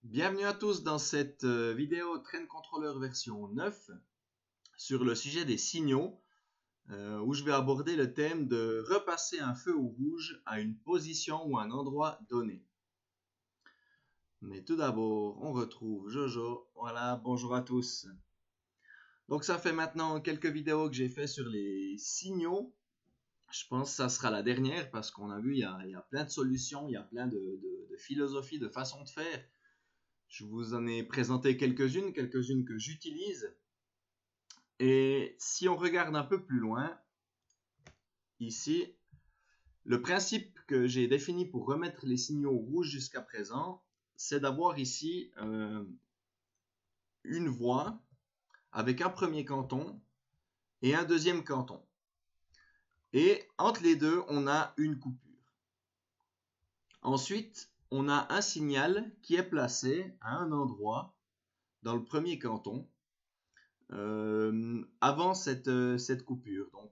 Bienvenue à tous dans cette vidéo Train Controller version 9 sur le sujet des signaux où je vais aborder le thème de repasser un feu au rouge à une position ou un endroit donné. Mais tout d'abord, on retrouve Jojo. Voilà, bonjour à tous. Donc ça fait maintenant quelques vidéos que j'ai fait sur les signaux. Je pense que ça sera la dernière parce qu'on a vu il y a plein de solutions, il y a plein de philosophies, de façons de faire. Je vous en ai présenté quelques-unes que j'utilise. Et si on regarde un peu plus loin, ici, le principe que j'ai défini pour remettre les signaux rouges jusqu'à présent, c'est d'avoir ici une voie avec un premier canton et un deuxième canton. Et entre les deux, on a une coupure. Ensuite, on a un signal qui est placé à un endroit dans le premier canton avant cette coupure. Donc,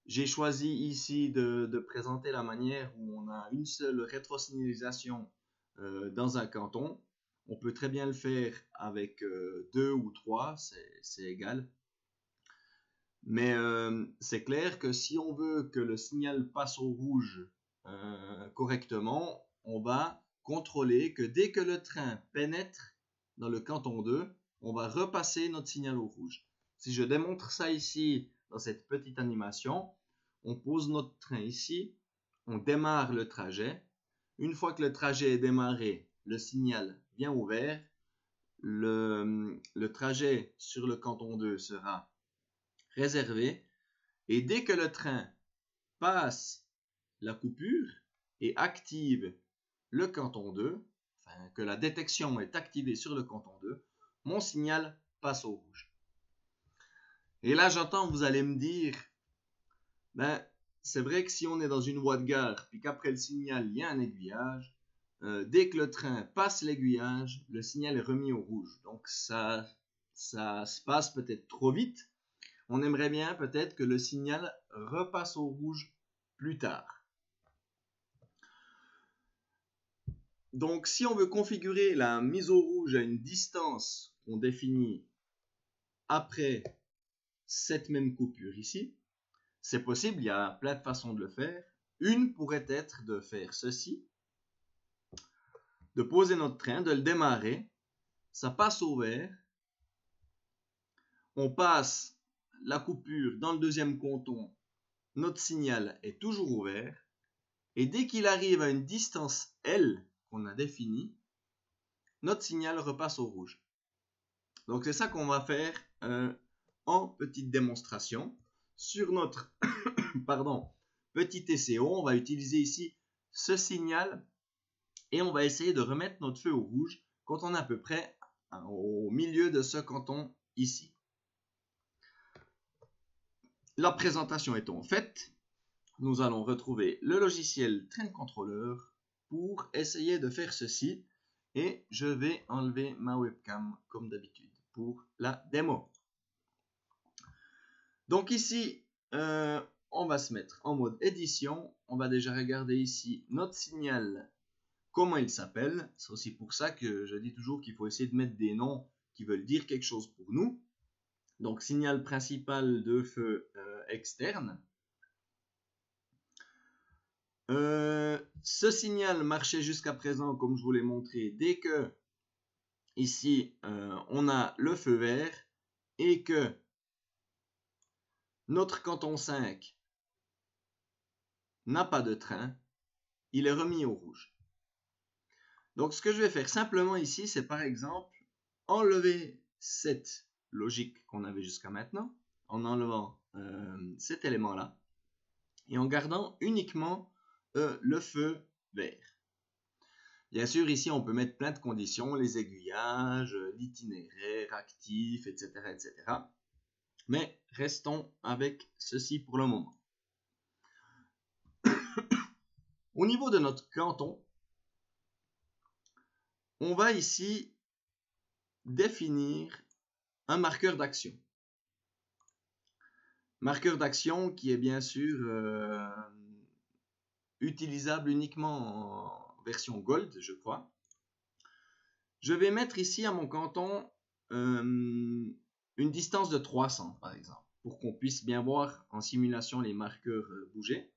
j'ai choisi ici de présenter la manière où on a une seule rétrosignalisation dans un canton. On peut très bien le faire avec deux ou trois, c'est égal. Mais c'est clair que si on veut que le signal passe au rouge correctement, on va contrôler que dès que le train pénètre dans le canton 2, on va repasser notre signal au rouge. Si je démontre ça ici dans cette petite animation, on pose notre train ici, on démarre le trajet. Une fois que le trajet est démarré, le signal vient au vert. Le trajet sur le canton 2 sera réservé. Et dès que le train passe la coupure et active le canton 2, enfin que la détection est activée sur le canton 2, mon signal passe au rouge. Et là, j'entends, vous allez me dire, ben, c'est vrai que si on est dans une voie de gare, puis qu'après le signal, il y a un aiguillage, dès que le train passe l'aiguillage, le signal est remis au rouge. Donc ça se passe peut-être trop vite. On aimerait bien peut-être que le signal repasse au rouge plus tard. Donc si on veut configurer la mise au rouge à une distance qu'on définit après cette même coupure ici, c'est possible, il y a plein de façons de le faire. Une pourrait être de faire ceci, de poser notre train, de le démarrer, ça passe au vert, on passe la coupure dans le deuxième canton, notre signal est toujours ouvert, et dès qu'il arrive à une distance L qu'on a définie, notre signal repasse au rouge. Donc c'est ça qu'on va faire en petite démonstration. Sur notre petit TCO, on va utiliser ici ce signal et on va essayer de remettre notre feu au rouge quand on est à peu près au milieu de ce canton ici. La présentation étant faite, nous allons retrouver le logiciel Train Controller pour essayer de faire ceci. Et je vais enlever ma webcam comme d'habitude pour la démo. Donc ici, on va se mettre en mode édition. On va déjà regarder ici notre signal, comment il s'appelle. C'est aussi pour ça que je dis toujours qu'il faut essayer de mettre des noms qui veulent dire quelque chose pour nous. Donc signal principal de feu externe. Ce signal marchait jusqu'à présent comme je vous l'ai montré dès que ici on a le feu vert et que notre canton 5 n'a pas de train, il est remis au rouge. Donc ce que je vais faire simplement ici, c'est par exemple enlever cette logique qu'on avait jusqu'à maintenant, en enlevant cet élément-là, et en gardant uniquement le feu vert. Bien sûr, ici, on peut mettre plein de conditions, les aiguillages, l'itinéraire actif, etc., etc. Mais restons avec ceci pour le moment. Au niveau de notre canton, on va ici définir un marqueur d'action. Marqueur d'action qui est bien sûr utilisable uniquement en version Gold, je crois. Je vais mettre ici à mon canton une distance de 300 par exemple, pour qu'on puisse bien voir en simulation les marqueurs bouger.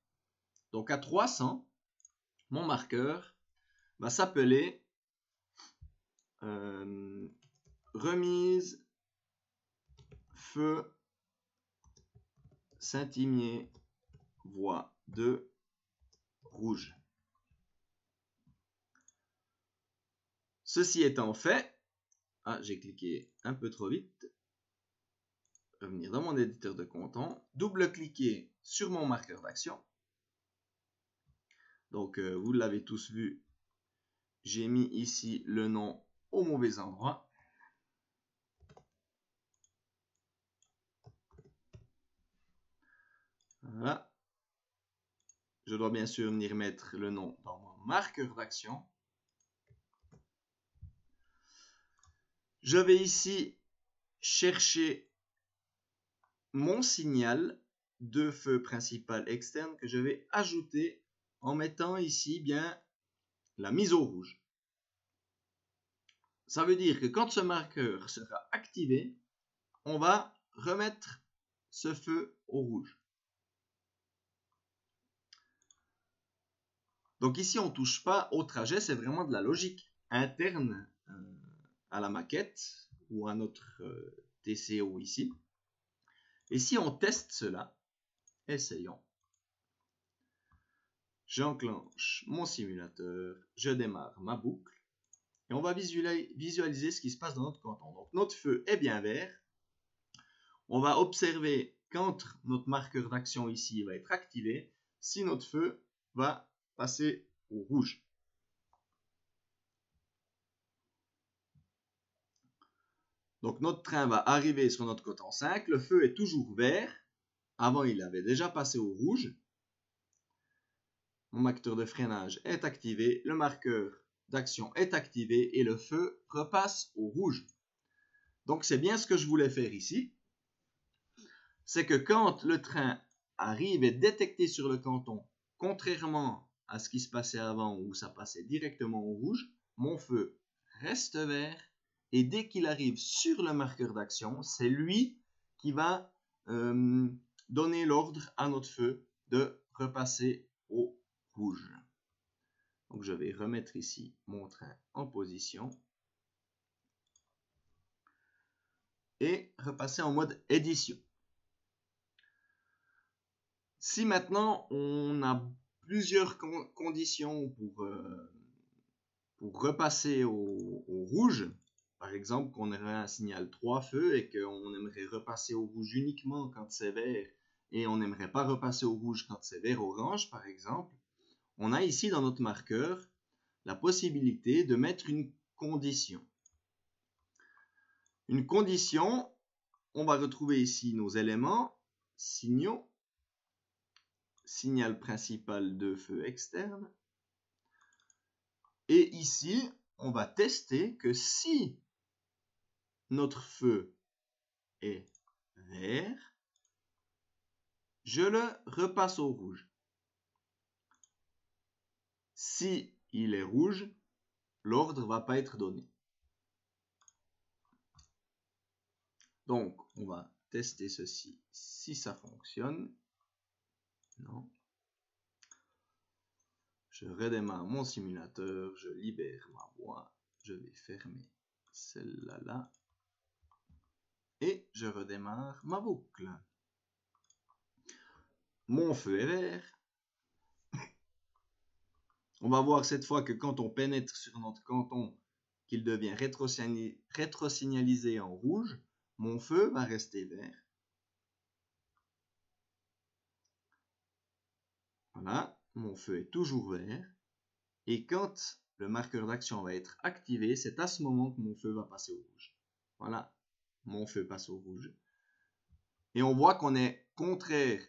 Donc à 300, mon marqueur va s'appeler remise feu Saint-Imier voie 2 rouge. Ceci étant fait, j'ai cliqué un peu trop vite. Revenir dans mon éditeur de canton, double-cliquer sur mon marqueur d'action. Donc vous l'avez tous vu, j'ai mis ici le nom au mauvais endroit. Voilà. Je dois bien sûr venir mettre le nom dans mon marqueur d'action. Je vais ici chercher mon signal de feu principal externe que je vais ajouter en mettant ici bien la mise au rouge. Ça veut dire que quand ce marqueur sera activé, on va remettre ce feu au rouge. Donc ici, on ne touche pas au trajet, c'est vraiment de la logique interne à la maquette ou à notre TCO ici. Et si on teste cela, essayons. J'enclenche mon simulateur, je démarre ma boucle et on va visualiser ce qui se passe dans notre canton. Donc notre feu est bien vert. On va observer quand notre marqueur d'action ici va être activé, si notre feu va passer au rouge. Donc notre train va arriver sur notre canton 5, le feu est toujours vert. Avant, il avait déjà passé au rouge. Mon acteur de freinage est activé, le marqueur d'action est activé et le feu repasse au rouge. Donc c'est bien ce que je voulais faire ici. C'est que quand le train arrive et est détecté sur le canton, contrairement à ce qui se passait avant où ça passait directement au rouge, mon feu reste vert et dès qu'il arrive sur le marqueur d'action, c'est lui qui va donner l'ordre à notre feu de repasser au rouge. Donc je vais remettre ici mon train en position et repasser en mode édition. Si maintenant on a plusieurs conditions pour repasser au rouge, par exemple qu'on aurait un signal 3 feux et qu'on aimerait repasser au rouge uniquement quand c'est vert et on n'aimerait pas repasser au rouge quand c'est vert-orange par exemple, on a ici dans notre marqueur la possibilité de mettre une condition. Une condition, on va retrouver ici nos éléments, signaux, signal principal de feu externe. Et ici, on va tester que si notre feu est vert, je le repasse au rouge. Si il est rouge, l'ordre ne va pas être donné. Donc, on va tester ceci, si ça fonctionne. Non. Je redémarre mon simulateur, je libère ma voie, je vais fermer celle-là là, et je redémarre ma boucle. Mon feu est vert. On va voir cette fois que quand on pénètre sur notre canton, qu'il devient rétrosignalisé en rouge, mon feu va rester vert. Voilà, mon feu est toujours vert. Et quand le marqueur d'action va être activé, c'est à ce moment que mon feu va passer au rouge. Voilà, mon feu passe au rouge. Et on voit qu'on est contraire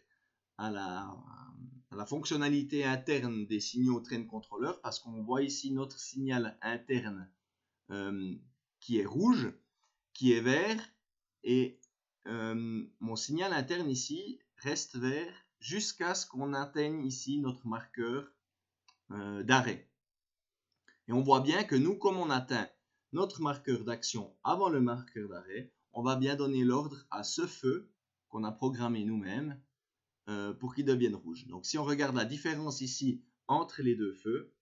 à la fonctionnalité interne des signaux train controller parce qu'on voit ici notre signal interne qui est rouge, qui est vert et mon signal interne ici reste vert jusqu'à ce qu'on atteigne ici notre marqueur d'arrêt. Et on voit bien que nous, comme on atteint notre marqueur d'action avant le marqueur d'arrêt, on va bien donner l'ordre à ce feu qu'on a programmé nous-mêmes pour qu'il devienne rouge. Donc si on regarde la différence ici entre les deux feux,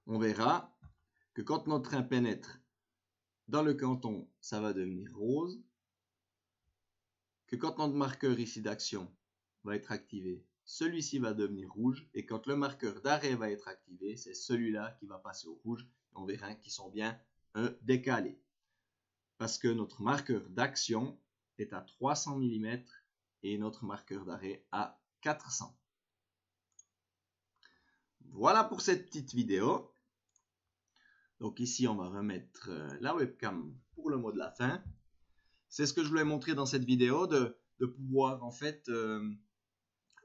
on verra que quand notre train pénètre dans le canton, ça va devenir rose, que quand notre marqueur ici d'action va être activé, celui-ci va devenir rouge, et quand le marqueur d'arrêt va être activé, c'est celui-là qui va passer au rouge. On verra qu'ils sont bien décalés, parce que notre marqueur d'action est à 300 mm et notre marqueur d'arrêt à 400. Voilà pour cette petite vidéo. Donc ici, on va remettre la webcam pour le mot de la fin. C'est ce que je voulais montrer dans cette vidéo, de pouvoir en fait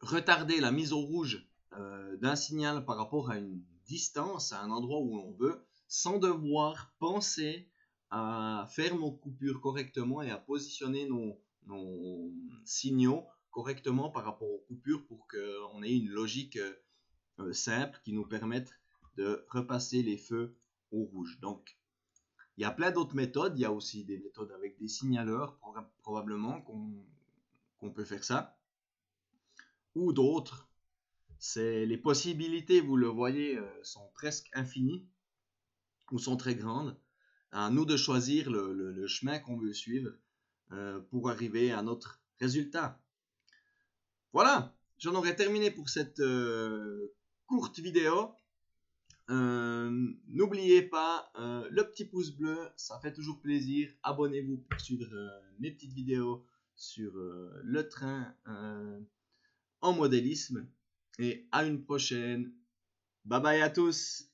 retarder la mise au rouge d'un signal par rapport à une distance, à un endroit où l'on veut, sans devoir penser à faire nos coupures correctement et à positionner nos signaux correctement par rapport aux coupures pour qu'on ait une logique simple qui nous permette de repasser les feux au rouge. Donc, il y a plein d'autres méthodes. Il y a aussi des méthodes avec des signaleurs, probablement, qu'on peut faire ça. Ou d'autres. Les possibilités, vous le voyez, sont presque infinies ou sont très grandes. À nous de choisir le chemin qu'on veut suivre pour arriver à notre résultat. Voilà, j'en aurais terminé pour cette courte vidéo. N'oubliez pas le petit pouce bleu, ça fait toujours plaisir. Abonnez-vous pour suivre mes petites vidéos sur le train en modélisme. Et à une prochaine. Bye bye à tous.